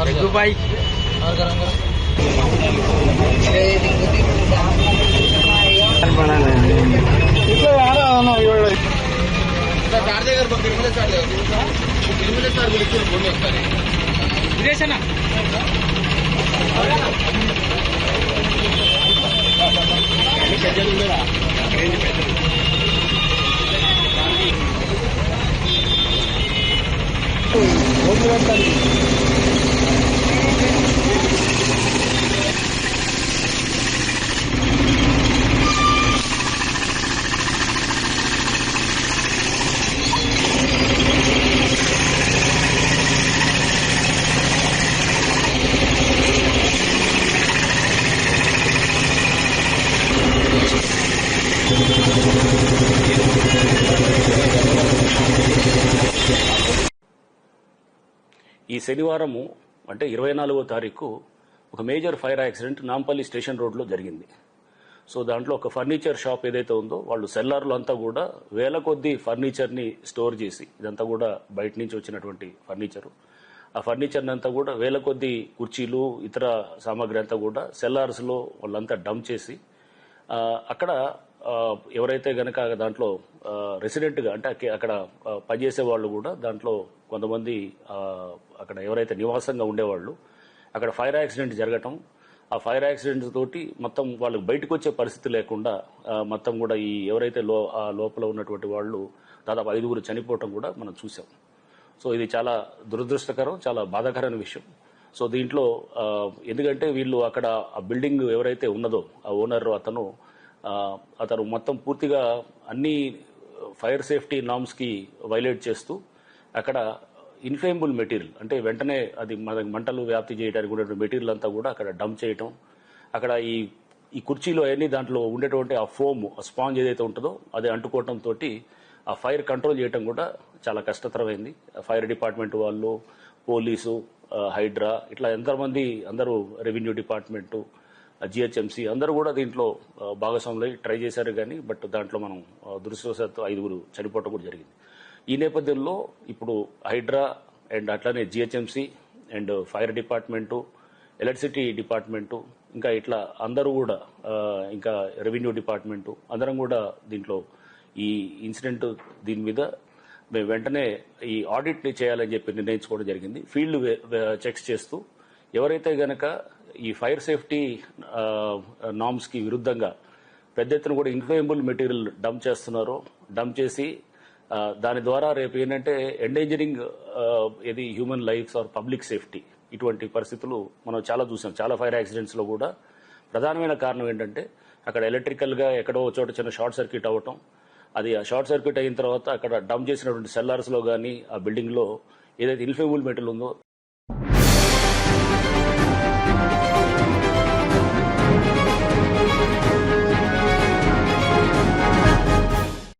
भाई ఈ శనివారము అంటే 24వ తారీఖు ఒక major fire accident Nampally station రోడ్లో జరిగింది. సో దాంట్లో ఒక ఫర్నిచర్ షాప్ ఏదైతే ఉందో వాళ్ళు సెల్లార్లు అంతా కూడా వేల కొద్ది ఫర్నిచర్ని స్టోర్ చేసి, ఇదంతా కూడా బయట నుంచి వచ్చినటువంటి ఫర్నిచరు, ఆ ఫర్నిచర్ని అంతా కూడా వేల కొద్ది కుర్చీలు ఇతర సామాగ్రి అంతా కూడా సెల్లార్స్లో వాళ్ళంతా డంప్ చేసి అక్కడ ఎవరైతే గనక దాంట్లో రెసిడెంట్గా అంటే అక్కడ పనిచేసే వాళ్ళు కూడా దాంట్లో కొంతమంది అక్కడ ఎవరైతే నివాసంగా ఉండేవాళ్ళు అక్కడ ఫైర్ యాక్సిడెంట్ జరగటం, ఆ ఫైర్ యాక్సిడెంట్ తోటి మొత్తం వాళ్ళకి బయటకు వచ్చే పరిస్థితి లేకుండా మొత్తం కూడా ఈ ఎవరైతే లోపల ఉన్నటువంటి వాళ్ళు దాదాపు 5గురు చనిపోవటం కూడా మనం చూసాం. సో ఇది చాలా దురదృష్టకరం, చాలా బాధాకరమైన విషయం. సో దీంట్లో ఎందుకంటే వీళ్ళు అక్కడ ఆ బిల్డింగ్ ఎవరైతే ఉన్నదో ఆ ఓనర్ అతను మొత్తం పూర్తిగా అన్ని ఫైర్ సేఫ్టీ నామ్స్కి వైలేట్ చేస్తూ అక్కడ ఇన్ఫ్లేమబుల్ మెటీరియల్ అంటే వెంటనే అది మన మంటలు వ్యాప్తి చేయడానికి ఉండేటువంటి మెటీరియల్ అంతా కూడా అక్కడ డంప్ చేయటం, అక్కడ ఈ కుర్చీలో అవన్నీ దాంట్లో ఉండేటువంటి ఆ ఫోమ్ స్పాంజ్ ఏదైతే ఉంటుందో అది అంటుకోవటం తోటి ఆ ఫైర్ కంట్రోల్ చేయడం కూడా చాలా కష్టతరమైంది. ఫైర్ డిపార్ట్మెంట్ వాళ్ళు, పోలీసు, హైడ్రా ఇట్లా ఎంతమంది అందరూ రెవెన్యూ డిపార్ట్మెంటు, జిహెచ్ఎంసీ అందరూ కూడా దీంట్లో భాగస్వాములై ట్రై చేశారు కానీ బట్ దాంట్లో మనం దురదృష్టవశాత్తు 5గురు చనిపోవటం కూడా జరిగింది. ఈ నేపథ్యంలో ఇప్పుడు హైడ్రా అండ్ అట్లానే GHMC and fire department, electricity department ఇంకా ఇట్లా అందరూ కూడా ఇంకా రెవెన్యూ డిపార్ట్మెంటు అందరం కూడా దీంట్లో ఈ ఇన్సిడెంట్ దీని మీద మేము వెంటనే ఈ ఆడిట్ని చేయాలని చెప్పి నిర్ణయించుకోవడం జరిగింది. ఫీల్డ్ చెక్స్ చేస్తూ ఎవరైతే గనక ఈ ఫైర్ సేఫ్టీ నామ్స్కి విరుద్ధంగా పెద్ద ఎత్తున కూడా ఇన్ఫ్లేమబుల్ మెటీరియల్ డంప్ చేస్తున్నారో, డంప్ చేసి దాని ద్వారా రేపు ఏంటంటే ఎండేంజరింగ్ ఇది human lives or public safety ఇటువంటి పరిస్థితులు మనం చాలా చూసాం. చాలా ఫైర్ యాక్సిడెంట్స్లో కూడా ప్రధానమైన కారణం ఏంటంటే అక్కడ ఎలక్ట్రికల్గా ఎక్కడో చోట చిన్న షార్ట్ సర్క్యూట్ అవ్వటం, అది ఆ షార్ట్ సర్క్యూట్ అయిన తర్వాత అక్కడ డంప్ చేసినటువంటి సెల్లార్స్లో కానీ ఆ బిల్డింగ్లో ఏదైతే ఇన్ఫ్లేమబుల్ మెటీరియల్ ఉందో